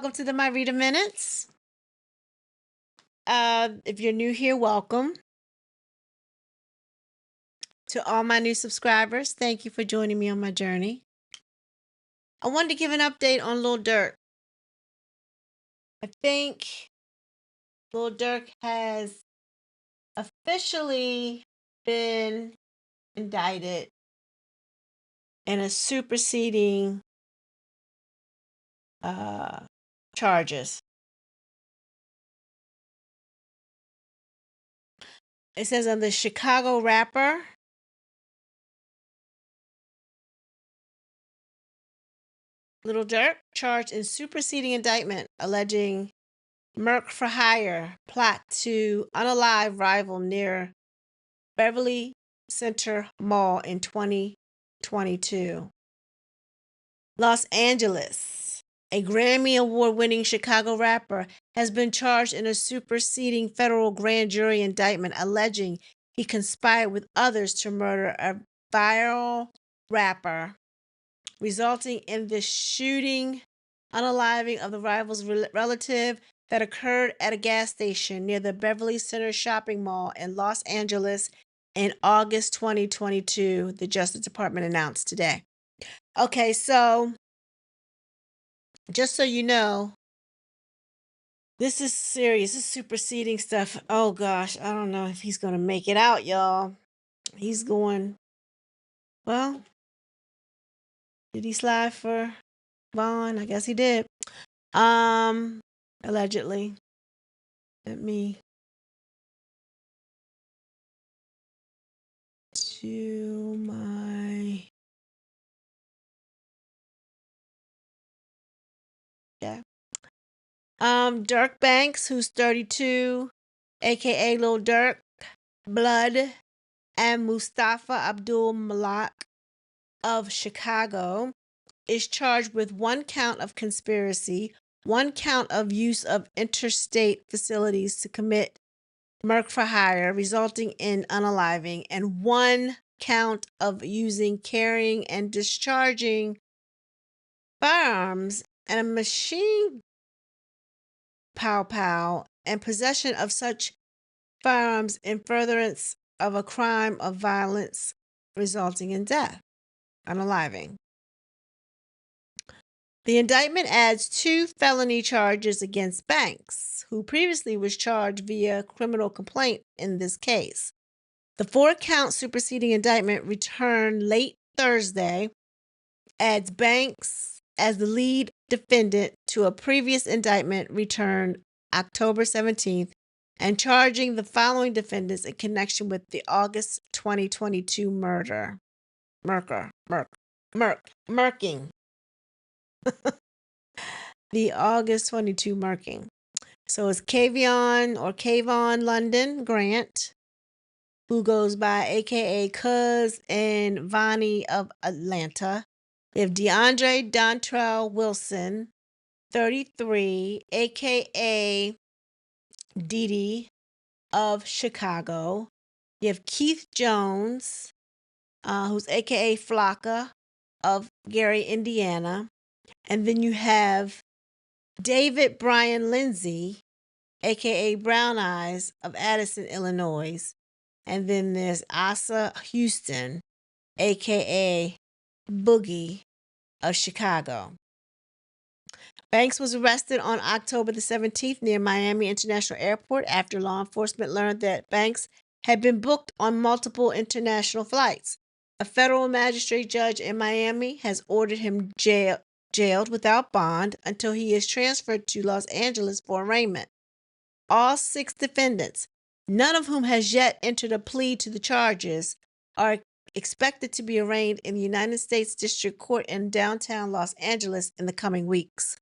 welcome to the My Reader Minutes. If you're new here, welcome. To all my new subscribers, thank you for joining me on my journey. I wanted to give an update on Lil Durk. I think Lil Durk has officially been indicted in a superseding charges. It says on the Chicago rapper, Lil Durk, charged in superseding indictment alleging murk for hire plot to unalive rival near Beverly Center Mall in 2022. Los Angeles. A Grammy Award-winning Chicago rapper has been charged in a superseding federal grand jury indictment alleging he conspired with others to murder a viral rapper, resulting in the shooting, unaliving of the rival's relative that occurred at a gas station near the Beverly Center shopping mall in Los Angeles in August 2022, the Justice Department announced today. Okay, so just so you know, this is serious. This is superseding stuff. Oh gosh, I don't know if he's going to make it out, y'all. He's going, well, did he slide for Vaughn? I guess he did. Allegedly. Let me to my Durk Banks, who's 32, aka Lil Durk, Blood, and Mustafa Abdul Malak of Chicago, is charged with 1 count of conspiracy, 1 count of use of interstate facilities to commit murk for hire, resulting in unaliving, and 1 count of using, carrying, and discharging firearms and a machine pow and possession of such firearms in furtherance of a crime of violence resulting in death, unaliving. The indictment adds 2 felony charges against Banks, who previously was charged via criminal complaint in this case. The 4-count superseding indictment returned late Thursday adds Banks as the lead defendant to a previous indictment returned October 17th and charging the following defendants in connection with the August 2022 murking. The August 22 murking. So it's Kayvon London Grant, who goes by AKA Cuz and Vonnie of Atlanta. We have DeAndre Dontrell Wilson, 33, aka Didi of Chicago. You have Keith Jones, who's aka Flocka of Gary, Indiana. And then you have David Brian Lindsay, aka Brown Eyes of Addison, Illinois. And then there's Asa Houston, aka Boogie of Chicago. Banks was arrested on October the 17th near Miami International Airport after law enforcement learned that Banks had been booked on multiple international flights. A federal magistrate judge in Miami has ordered him jailed without bond until he is transferred to Los Angeles for arraignment. All 6 defendants, none of whom has yet entered a plea to the charges, are expected to be arraigned in the United States District Court in downtown Los Angeles in the coming weeks.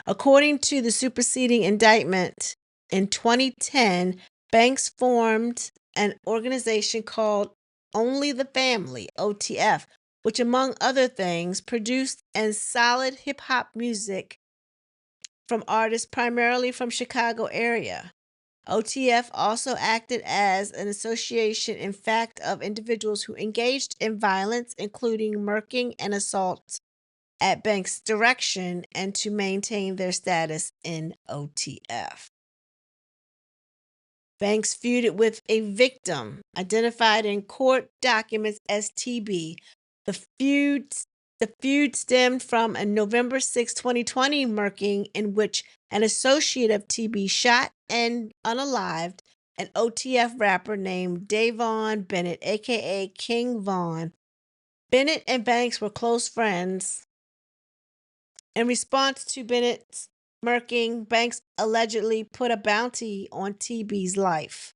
According to the superseding indictment, in 2010, Banks formed an organization called Only the Family, OTF, which among other things produced and solid hip-hop music from artists primarily from Chicago area. OTF also acted as an association in fact of individuals who engaged in violence, including murking and assault at Banks' direction and to maintain their status in OTF. Banks feuded with a victim identified in court documents as TB. The feud, the feud stemmed from a November 6, 2020 murking in which an associate of TB shot and unalived an OTF rapper named Davon Bennett, aka King Von. Bennett and Banks were close friends. In response to Bennett's murking, Banks allegedly put a bounty on TB's life.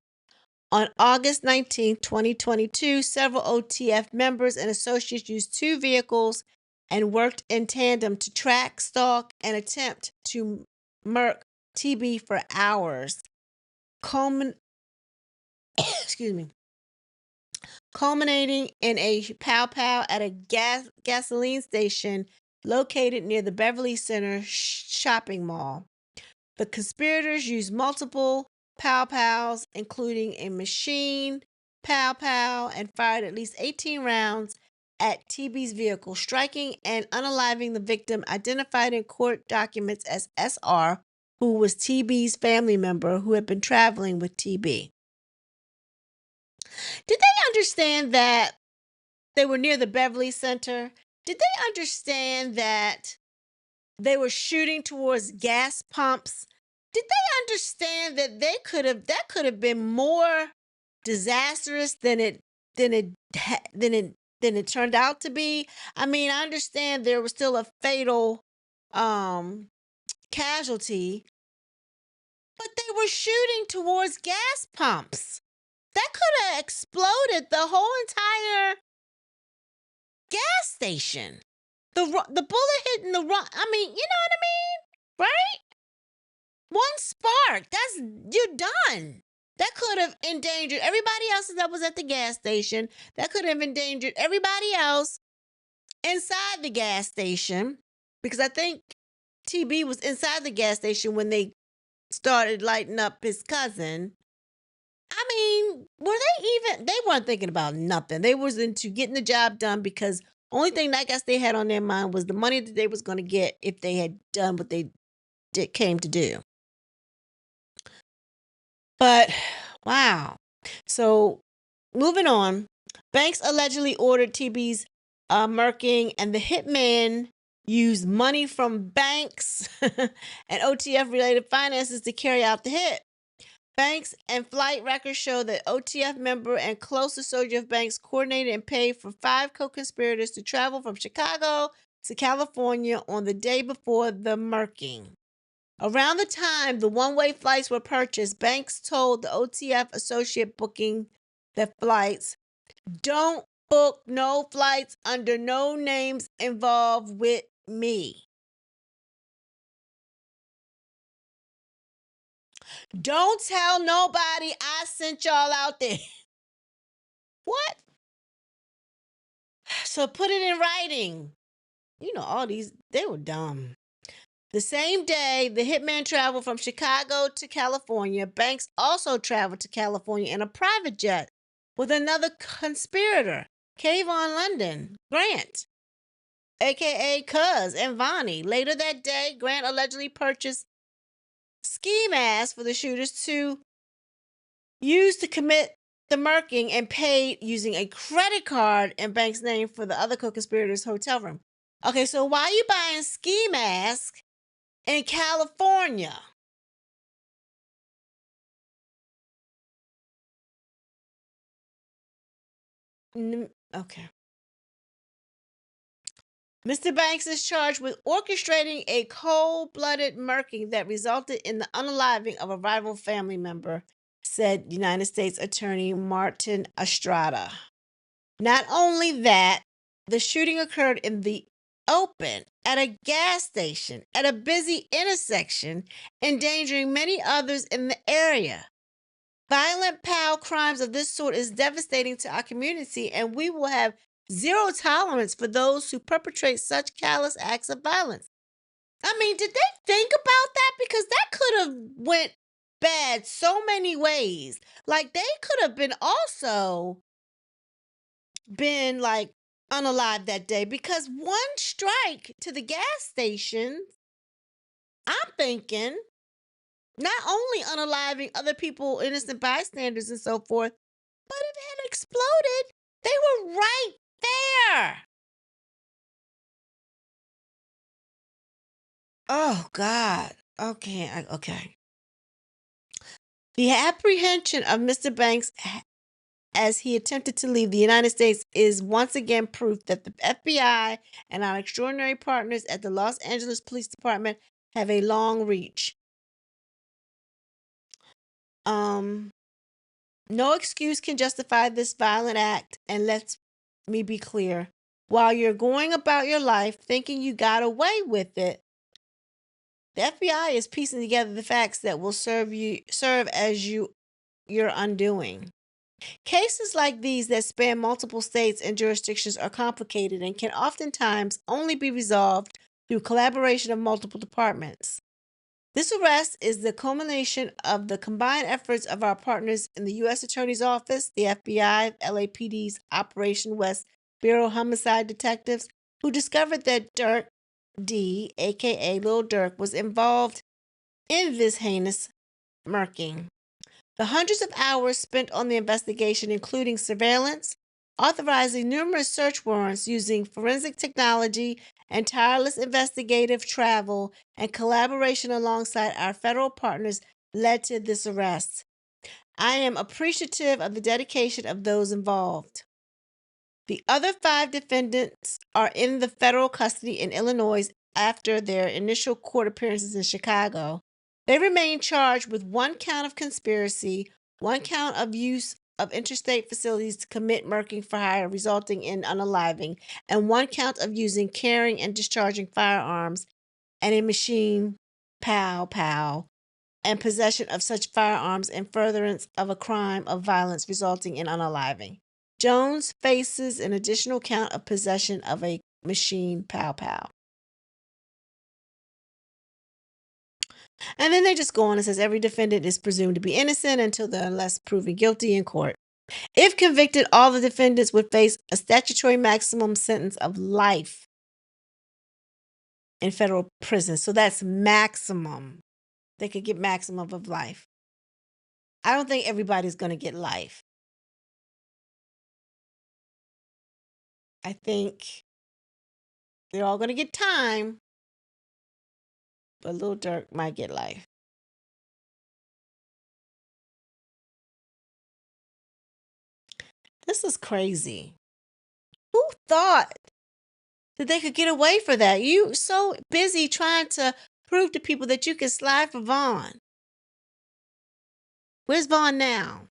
On August 19, 2022, several OTF members and associates used two vehicles and worked in tandem to track, stalk, and attempt to murk TB for hours. Excuse me. Culminating in a pow-pow at a gasoline station located near the Beverly Center shopping mall. The conspirators used multiple pow-pows, including a machine pow-pow, and fired at least 18 rounds at TB's vehicle, striking and unaliving the victim, identified in court documents as SR, who was TB's family member who had been traveling with TB. Did they understand that they were near the Beverly Center? Did they understand that they were shooting towards gas pumps? Did they understand that that could have been more disastrous than it turned out to be? I mean, I understand there was still a fatal casualty, but they were shooting towards gas pumps. That could have exploded the whole entire gas station. The bullet hitting the wrong. I mean, you know what I mean, right? One spark, you're done. That could have endangered everybody else that was at the gas station. That could have endangered everybody else inside the gas station, because I think TB was inside the gas station when they started lighting up his cousin. I mean, they weren't thinking about nothing. They was into getting the job done, because only thing I guess they had on their mind was the money that they was going to get if they had done what they came to do. But wow. So moving on, Banks allegedly ordered TB's murking, and the hitman used money from Banks and OTF related finances to carry out the hit. Banks and flight records show that OTF member and close associate of Banks coordinated and paid for 5 co-conspirators to travel from Chicago to California on the day before the murking. Around the time the one-way flights were purchased, Banks told the OTF associate booking the flights, "Don't book no flights under no names involved with me. Don't tell nobody I sent y'all out there." What? So put it in writing. You know, all these, they were dumb. The same day the hitman traveled from Chicago to California, Banks also traveled to California in a private jet with another conspirator, Kayvon London Grant, aka Cuz, and Vonnie. Later that day, Grant allegedly purchased ski masks for the shooters to use to commit the murking, and paid using a credit card in Banks' name for the other co-conspirators' hotel room. Okay, so why are you buying ski masks in California? Okay. Mr. Banks is charged with orchestrating a cold-blooded murking that resulted in the unaliving of a rival family member, said United States Attorney Martin Estrada. Not only that, the shooting occurred in the open, at a gas station, at a busy intersection, endangering many others in the area. Violent POW crimes of this sort is devastating to our community, and we will have zero tolerance for those who perpetrate such callous acts of violence. I mean, did they think about that? Because that could have went bad so many ways. Like, they could have been also been like unalive that day because one strike to the gas station, I'm thinking, not only unaliving other people, innocent bystanders and so forth, but if it had exploded, they were right there. Oh God. Okay. Okay. The apprehension of Mr. Banks as he attempted to leave the United States is once again proof that the FBI and our extraordinary partners at the Los Angeles Police Department have a long reach. Um, no excuse can justify this violent act, and let me be clear. While you're going about your life thinking you got away with it, the FBI is piecing together the facts that will serve as your undoing. Cases like these that span multiple states and jurisdictions are complicated and can oftentimes only be resolved through collaboration of multiple departments. This arrest is the culmination of the combined efforts of our partners in the U.S. Attorney's Office, the FBI, LAPD's Operation West Bureau homicide detectives, who discovered that Dirk D, aka Lil Durk, was involved in this heinous murking. The hundreds of hours spent on the investigation, including surveillance, authorizing numerous search warrants using forensic technology, and tireless investigative travel and collaboration alongside our federal partners, led to this arrest. I am appreciative of the dedication of those involved. The other 5 defendants are in the federal custody in Illinois after their initial court appearances in Chicago. They remain charged with 1 count of conspiracy, 1 count of use of interstate facilities to commit murking for hire, resulting in unaliving, and 1 count of using, carrying, and discharging firearms and a machine pow, and possession of such firearms in furtherance of a crime of violence resulting in unaliving. Jones faces an additional count of possession of a machine pow. And then they just go on and says every defendant is presumed to be innocent until they're unless proven guilty in court. If convicted, all the defendants would face a statutory maximum sentence of life in federal prison. So that's maximum. They could get maximum of life. I don't think everybody's going to get life. I think they're all going to get time, but Lil Durk might get life. This is crazy. Who thought that they could get away for that? You so busy trying to prove to people that you can slide for Vaughn. Where's Vaughn now?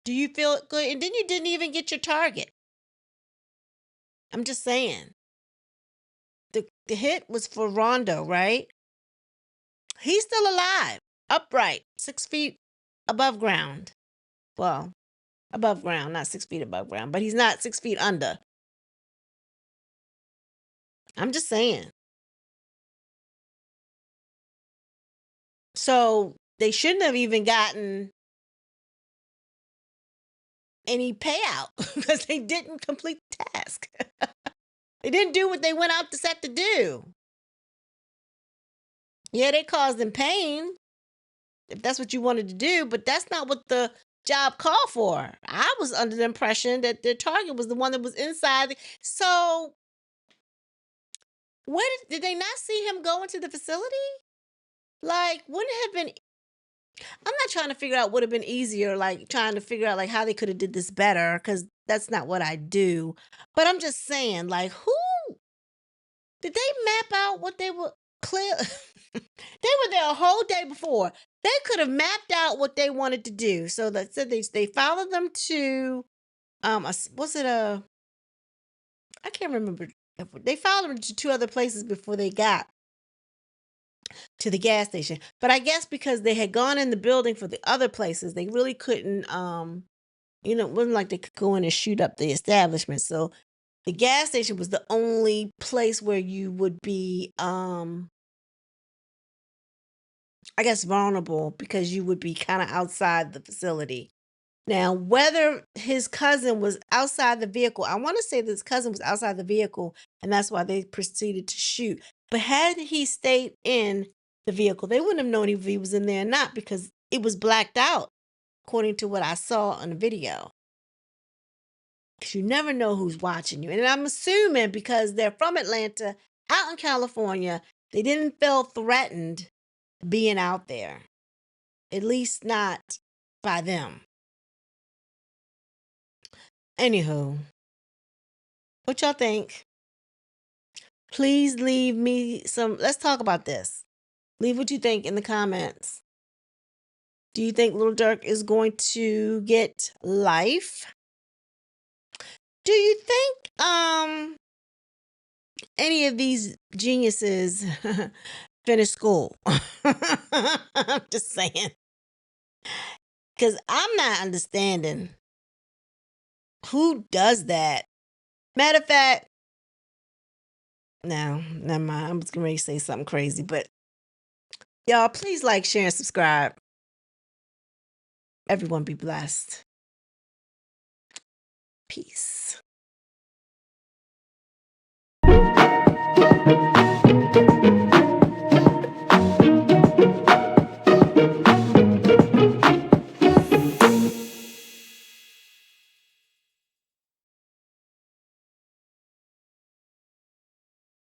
Do you feel good? And then you didn't even get your target. I'm just saying. The hit was for Rondo, right? He's still alive, upright, 6 feet above ground. Well, above ground, not 6 feet above ground, but he's not 6 feet under. I'm just saying. So they shouldn't have even gotten any payout because they didn't complete the task. They didn't do what they went out to set to do. Yeah, they caused them pain if that's what you wanted to do, but that's not what the job called for. I was under the impression that their target was the one that was inside. So, where did they not see him go into the facility? Like, wouldn't it have been? I'm not trying to figure out would have been easier, like trying to figure out like how they could have did this better, because that's not what I do. But I'm just saying, like, who did they map out what they were clear? They were there a whole day before. They could have mapped out what they wanted to do. So that said they followed them to was it a I can't remember. They followed them to 2 other places before they got to the gas station. But I guess because they had gone in the building for the other places, they really couldn't it wasn't like they could go in and shoot up the establishment. So the gas station was the only place where you would be I guess vulnerable because you would be kind of outside the facility. Now, whether his cousin was outside the vehicle, I want to say that his cousin was outside the vehicle, and that's why they proceeded to shoot. But had he stayed in the vehicle, they wouldn't have known if he was in there or not because it was blacked out, according to what I saw on the video. Because you never know who's watching you. And I'm assuming because they're from Atlanta, out in California, they didn't feel threatened being out there. At least not by them. Anywho, what y'all think? Please leave me some. Let's talk about this. Leave what you think in the comments. Do you think Lil Durk is going to get life? Do you think any of these geniuses finish school? I'm just saying. Because I'm not understanding who does that. Matter of fact, no, never mind. I'm just going to say something crazy. But y'all, please like, share, and subscribe. Everyone be blessed. Peace.